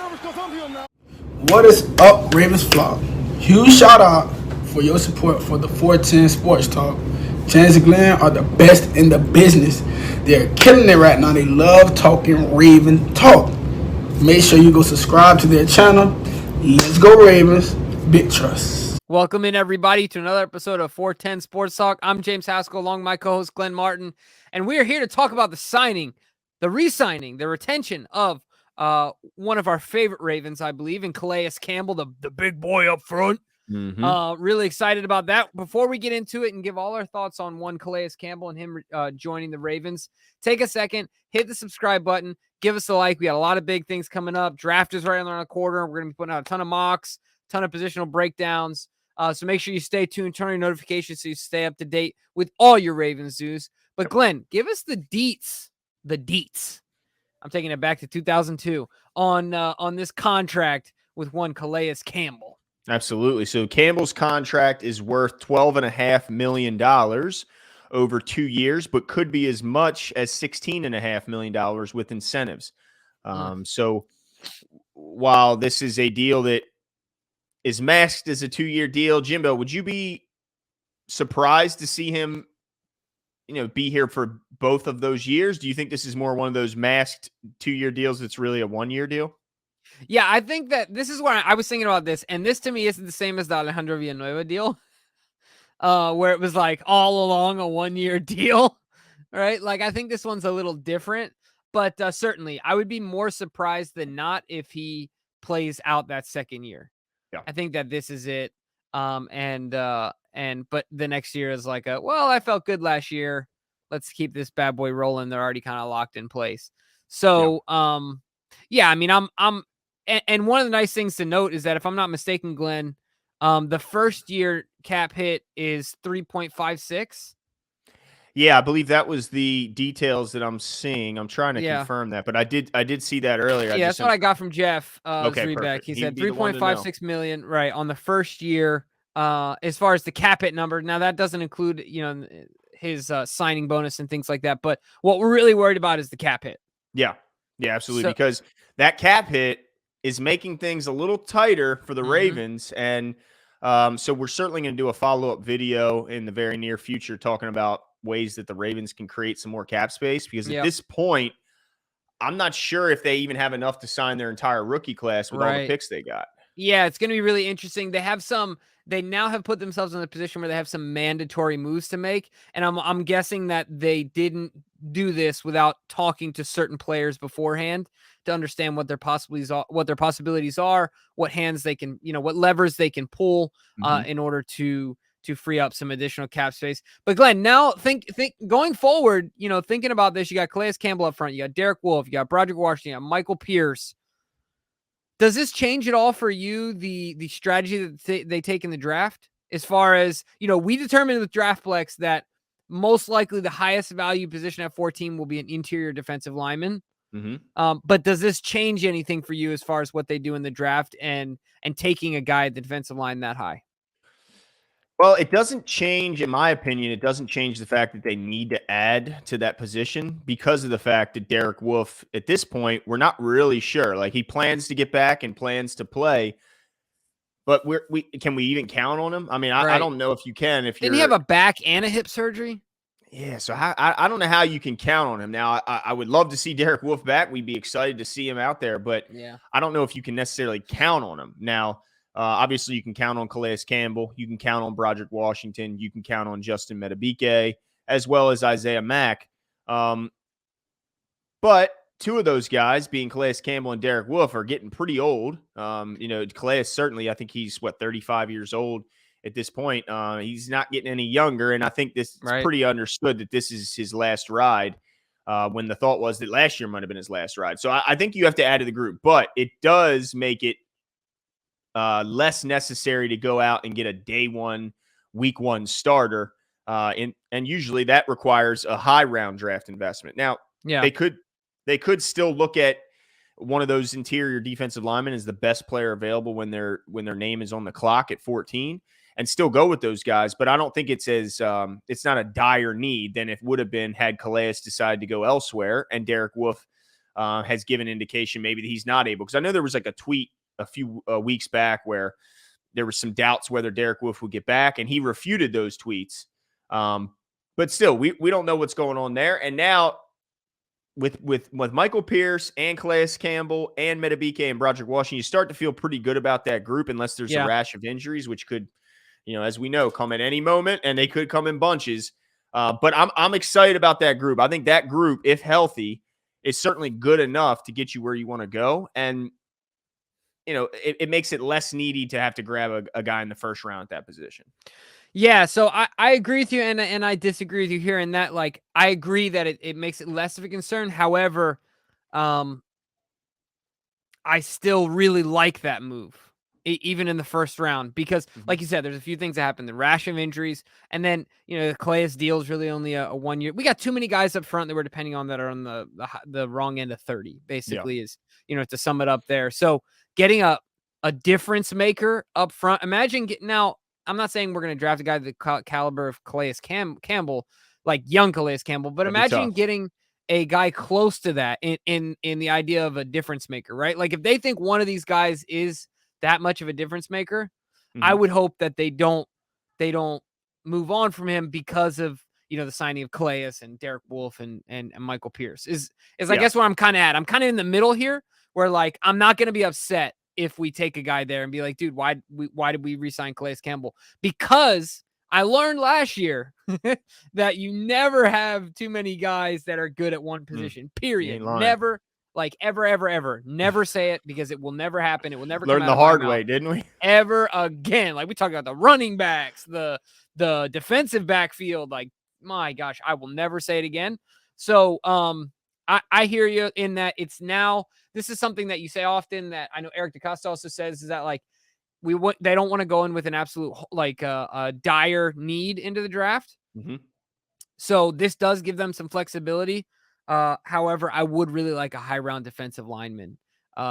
What is up, Ravens flock? Huge shout out for your support for the 410 Sports Talk. James and Glenn are the best in the business. They're killing it right now. They love talking Raven talk. Make sure you go subscribe to their channel. Let's go Ravens. Big trust. Welcome in, everybody, to another episode of 410 Sports Talk. I'm James Haskell, along with my co-host Glenn Martin, and we are here to talk about the signing, the re-signing, the retention of one of our favorite Ravens, I believe, in Calais Campbell, the big boy up front. Really excited about that. Before we get into it and give all our thoughts on one Calais Campbell and him joining the Ravens, take a second, hit the subscribe button, give us a like. We got a lot of big things coming up. Draft is right around the corner. We're going to be putting out a ton of mocks, ton of positional breakdowns. So make sure you stay tuned, turn on your notifications so you stay up to date with all your Ravens news. But Glenn, give us the deets. The deets. I'm taking it back to 2002 on this contract with one Calais Campbell. Absolutely. So Campbell's contract is worth $12.5 million over 2 years, but could be as much as $16.5 million with incentives. So while this is a deal that is masked as a 2-year deal, Jimbo, would you be surprised to see him, be here for both of those years? Do you think this is more one of those masked 2-year deals that's really a 1-year deal? Yeah, I think that this is where I was thinking about this, and this to me isn't the same as the Alejandro Villanueva deal, where it was like all along a 1-year deal, right? Like, I think this one's a little different, but certainly I would be more surprised than not if he plays out that second year. Yeah. I think that this is it. But the next year is like I felt good last year. Let's keep this bad boy rolling. They're already kind of locked in place. So, yeah, I mean, and one of the nice things to note is that if I'm not mistaken, Glenn, the first year cap hit is 3.56. Yeah, I believe that was the details that I'm seeing. I'm trying to confirm that, but I did see that earlier. Yeah, that's what I got from Jeff. Okay, perfect. He said 3.56 million, right, on the first year. As far as the cap hit number, now that doesn't include his signing bonus and things like that. But what we're really worried about is the cap hit. Yeah, absolutely, because that cap hit is making things a little tighter for the Ravens, and so we're certainly going to do a follow-up video in the very near future talking about ways that the Ravens can create some more cap space, because at this point, I'm not sure if they even have enough to sign their entire rookie class with all the picks they got. Yeah, it's going to be really interesting. They now have put themselves in a position where they have some mandatory moves to make, and I'm guessing that they didn't do this without talking to certain players beforehand to understand what their possibilities are, what hands they can, what levers they can pull in order to free up some additional cap space. But Glenn, now think going forward, thinking about this, you got Calais Campbell up front, you got Derek Wolfe, you got Broderick Washington, you got Michael Pierce. Does this change at all for you, the strategy that they take in the draft? As far as, we determined with DraftPlex that most likely the highest value position at 14 will be an interior defensive lineman. But does this change anything for you as far as what they do in the draft and taking a guy at the defensive line that high? Well, it doesn't change, in my opinion, it doesn't change the fact that they need to add to that position because of the fact that Derek Wolfe, at this point, we're not really sure. Like, he plans to get back and plans to play, but can we even count on him? I mean, I don't know if you can. Didn't he have a back and a hip surgery? Yeah, so I don't know how you can count on him. Now, I would love to see Derek Wolfe back. We'd be excited to see him out there, but I don't know if you can necessarily count on him. Now, obviously, you can count on Calais Campbell. You can count on Broderick Washington. You can count on Justin Metabike, as well as Isaiah Mack. But two of those guys, being Calais Campbell and Derek Wolfe, are getting pretty old. Calais, certainly, I think he's, 35 years old at this point. He's not getting any younger, and I think this is pretty understood that this is his last ride. When the thought was that last year might have been his last ride. So I think you have to add to the group, but it does make it less necessary to go out and get a day one, week one starter. And usually that requires a high round draft investment. Now, they could still look at one of those interior defensive linemen as the best player available when their name is on the clock at 14 and still go with those guys. But I don't think it's not a dire need than it would have been had Calais decided to go elsewhere and Derek Wolfe has given indication maybe that he's not able. Because I know there was like a tweet a few weeks back where there was some doubts whether Derek Wolfe would get back, and he refuted those tweets. But still, we don't know what's going on there. And now with Michael Pierce and Calais Campbell and Metabike and Broderick Washington, you start to feel pretty good about that group, unless there's a rash of injuries, which could, as we know, come at any moment, and they could come in bunches. But I'm excited about that group. I think that group, if healthy, is certainly good enough to get you where you want to go. And, it makes it less needy to have to grab a guy in the first round at that position. Yeah, so I agree with you, and I disagree with you here in that, like, I agree that it makes it less of a concern. However, I still really like that move, even in the first round, because, like you said, there's a few things that happen: the rash of injuries, and then the Calais deal is really only a 1 year. We got too many guys up front that we're depending on that are on the wrong end of 30. Basically, is to sum it up there. So getting a difference maker up front. Imagine getting now. I'm not saying we're going to draft a guy the caliber of Calais Campbell, like young Calais Campbell, but imagine getting a guy close to that in the idea of a difference maker, right? Like if they think one of these guys is that much of a difference maker, I would hope that they don't move on from him because of the signing of Calais and Derek Wolfe and Michael Pierce is I guess where I'm kind of at. I'm kind of in the middle here, where like I'm not going to be upset if we take a guy there and be like, dude, why did we re-sign Calais Campbell? Because I learned last year that you never have too many guys that are good at one position, period. Never, like ever. Never say it, because it will never happen. It will never learn come the out hard of my way, mouth didn't we? ever again. Like we talk about the running backs, the defensive backfield. Like, my gosh, I will never say it again. So, I hear you in that this is something that you say often, that I know Eric DeCosta also says, is that like they don't want to go in with an absolute like a dire need into the draft. So this does give them some flexibility. However, I would really like a high round defensive lineman,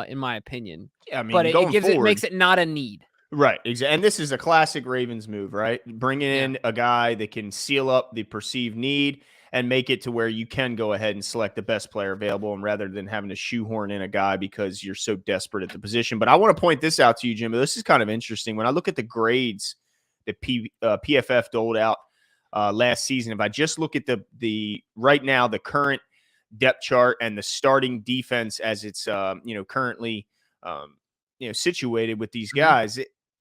in my opinion. Yeah, I mean, but going it forward, makes it not a need. Right, exactly. And this is a classic Ravens move, right? Bringing in a guy that can seal up the perceived need and make it to where you can go ahead and select the best player available, and rather than having to shoehorn in a guy because you're so desperate at the position. But I want to point this out to you, Jimmy. This is kind of interesting. When I look at the grades that PFF doled out last season, if I just look at the right now, the current depth chart and the starting defense as it's currently situated with these guys,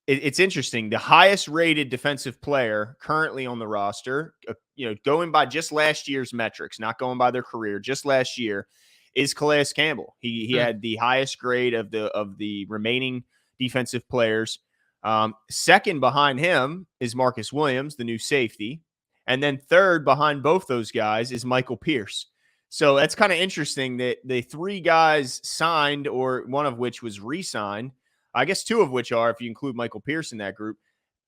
it's interesting. The highest rated defensive player currently on the roster, going by just last year's metrics, not going by their career, just last year, is Calais Campbell. He had the highest grade of the remaining defensive players. Second behind him is Marcus Williams, the new safety. And then third behind both those guys is Michael Pierce. So that's kind of interesting that the three guys signed, or one of which was re-signed, I guess two of which are, if you include Michael Pierce in that group,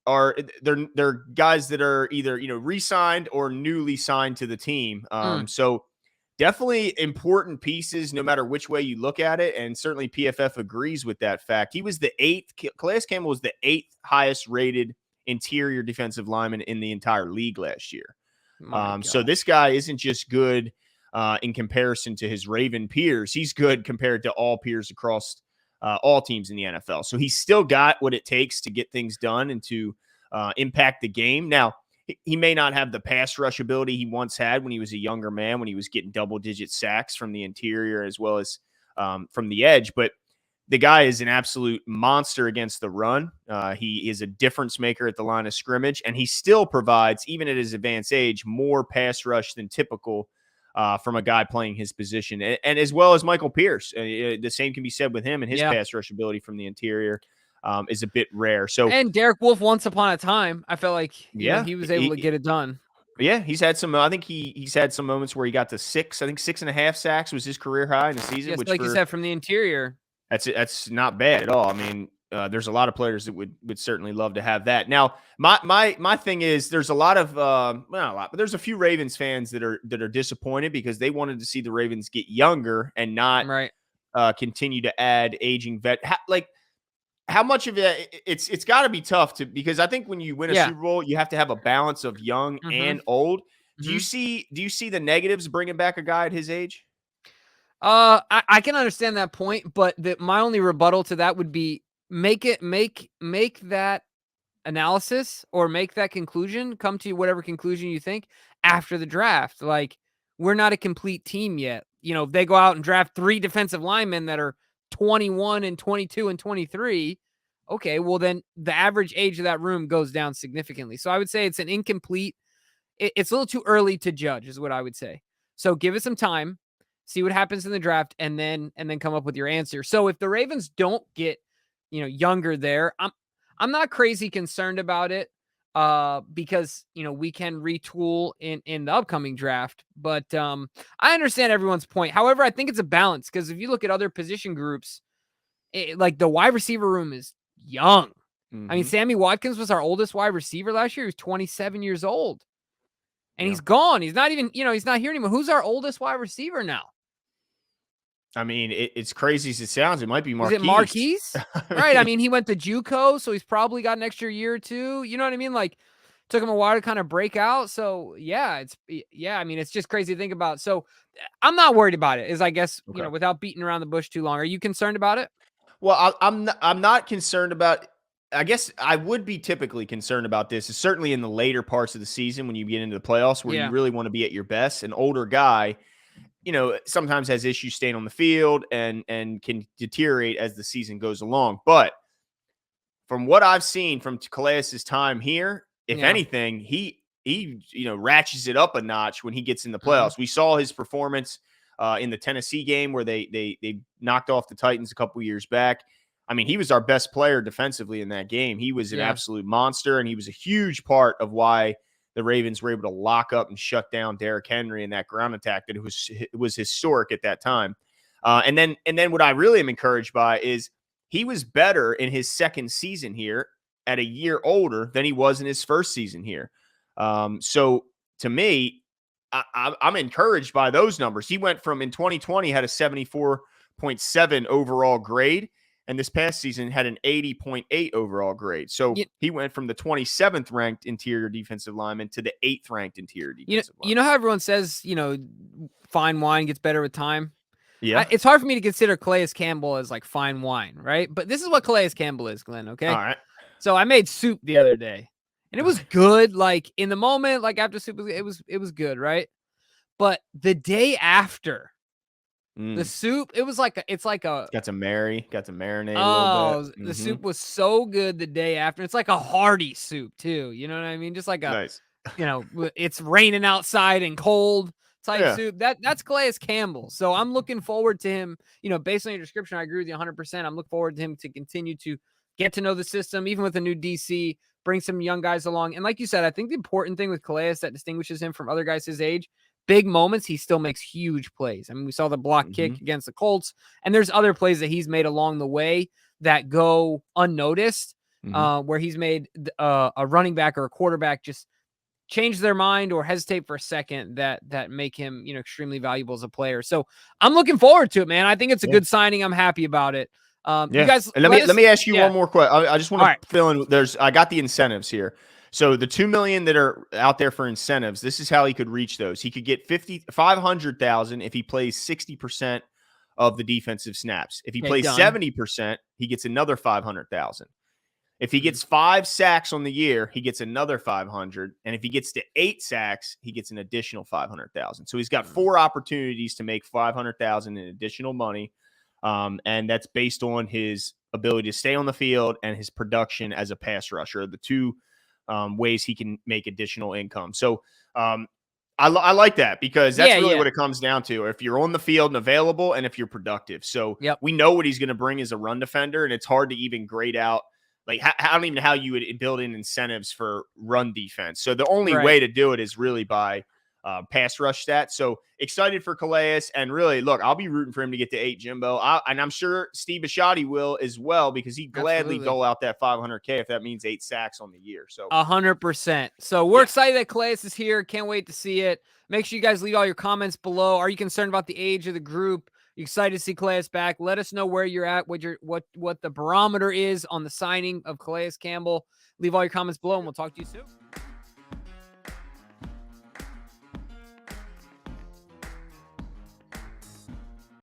they're guys that are either re-signed or newly signed to the team. So definitely important pieces, no matter which way you look at it, and certainly PFF agrees with that fact. He was the eighth. Calais Campbell was the eighth highest rated interior defensive lineman in the entire league last year. So this guy isn't just good in comparison to his Raven peers. He's good compared to all peers across all teams in the NFL. So he's still got what it takes to get things done and to impact the game. Now, he may not have the pass rush ability he once had when he was a younger man, when he was getting double-digit sacks from the interior as well as from the edge, but the guy is an absolute monster against the run. He is a difference maker at the line of scrimmage, and he still provides, even at his advanced age, more pass rush than typical from a guy playing his position, and as well as Michael Pierce. The same can be said with him, and his pass rush ability from the interior is a bit rare. So, and Derek Wolfe, once upon a time, I felt like he was able to get it done. Yeah, he's had some. I think he's had some moments where he got to 6.5 sacks was his career high in the season. Yes, which, like you said, from the interior, that's not bad at all. I mean, there's a lot of players that would certainly love to have that. Now, my thing is, there's a lot of not a lot, but there's a few Ravens fans that are disappointed because they wanted to see the Ravens get younger and not continue to add aging vet. How much of it's got to be tough because I think when you win a Super Bowl, you have to have a balance of young and old. Do you see the negatives bringing back a guy at his age? I can understand that point, but my only rebuttal to that would be make that analysis or make that conclusion, come to whatever conclusion you think after the draft. Like, we're not a complete team yet. You know, if they go out and draft 3 defensive linemen that are 21 and 22 and 23, okay, well then the average age of that room goes down significantly. So I would say it's an incomplete. It's a little too early to judge, is what I would say. So give it some time, see what happens in the draft, and then come up with your answer. So if the Ravens don't get, younger there, I'm not crazy concerned about it, because we can retool in the upcoming draft. But I understand everyone's point. However, I think it's a balance, because if you look at other position groups, like the wide receiver room is young. I mean, Sammy Watkins was our oldest wide receiver last year. He was 27 years old. And he's gone. He's not even, he's not here anymore. Who's our oldest wide receiver now? I mean, it's crazy as it sounds. It might be Marquise. Is it Marquise? Right. I mean, he went to JUCO, so he's probably got an extra year or two. You know what I mean? Like, took him a while to kind of break out. So yeah, I mean, it's just crazy to think about. So I'm not worried about it, is I guess, without beating around the bush too long. Are you concerned about it? Well, I'm not concerned about. I guess I would be typically concerned about this, is certainly in the later parts of the season when you get into the playoffs, where you really want to be at your best. An older guy, sometimes has issues staying on the field and can deteriorate as the season goes along. But from what I've seen from Calais' time here, if anything, he ratchets it up a notch when he gets in the playoffs. We saw his performance in the Tennessee game where they knocked off the Titans a couple years back. I mean, he was our best player defensively in that game. He was an absolute monster, and he was a huge part of why the Ravens were able to lock up and shut down Derrick Henry in that ground attack that it was historic at that time. And then what I really am encouraged by is he was better in his second season here at a year older than he was in his first season here. So to me, I'm encouraged by those numbers. He went from, in 2020, had a 74.7 overall grade, and this past season had an 80.8 overall grade. So he went from the 27th ranked interior defensive lineman to the 8th ranked interior defensive lineman. You know how everyone says, fine wine gets better with time? Yeah. It's hard for me to consider Calais Campbell as like fine wine, right? But this is what Calais Campbell is, Glenn, okay? All right. So I made soup the other day, and it was good. Like, in the moment, like after soup, it was good, right? But the day after, the soup, it's got some marinade a little bit. The soup was so good the day after. It's like a hearty soup too. You know what I mean? Just like nice. It's raining outside and cold type soup. That's Calais Campbell. So I'm looking forward to him. Based on your description, I agree with you 100%. I'm looking forward to him to continue to get to know the system, even with a new DC, bring some young guys along. And like you said, I think the important thing with Calais that distinguishes him from other guys his age, big moments, he still makes huge plays. I mean, we saw the block kick against the Colts, and there's other plays that he's made along the way that go unnoticed, where he's made a running back or a quarterback just change their mind or hesitate for a second that make him, extremely valuable as a player. So I'm looking forward to it, man. I think it's a good signing. I'm happy about it. You guys, and let me ask you one more question. I just want to fill in. I got the incentives here. So the $2 million that are out there for incentives, this is how he could reach those. He could get $500,000 if he plays 60% of the defensive snaps. If he plays 70%, he gets another $500,000. If he gets 5 sacks on the year, he gets another $500,000. And if he gets to 8 sacks, he gets an additional $500,000. So he's got 4 opportunities to make $500,000 in additional money. And that's based on his ability to stay on the field and his production as a pass rusher, the 2 ways he can make additional income. So I like that, because that's really what it comes down to. If you're on the field and available, and if you're productive. So we know what he's going to bring as a run defender, and it's hard to even grade out. Like, I don't even know how you would build in incentives for run defense. So the only way to do it is really by pass rush stats. So excited for Calais, and really, look, I'll be rooting for him to get to 8, Jimbo. And I'm sure Steve Bisciotti will as well, because he'd gladly dole out that $500K if that means 8 sacks on the year. So 100%. So we're excited that Calais is here. Can't wait to see it. Make sure you guys leave all your comments below. Are you concerned about the age of the group? You excited to see Calais back? Let us know where you're at, what the barometer is on the signing of Calais Campbell. Leave all your comments below, and we'll talk to you soon.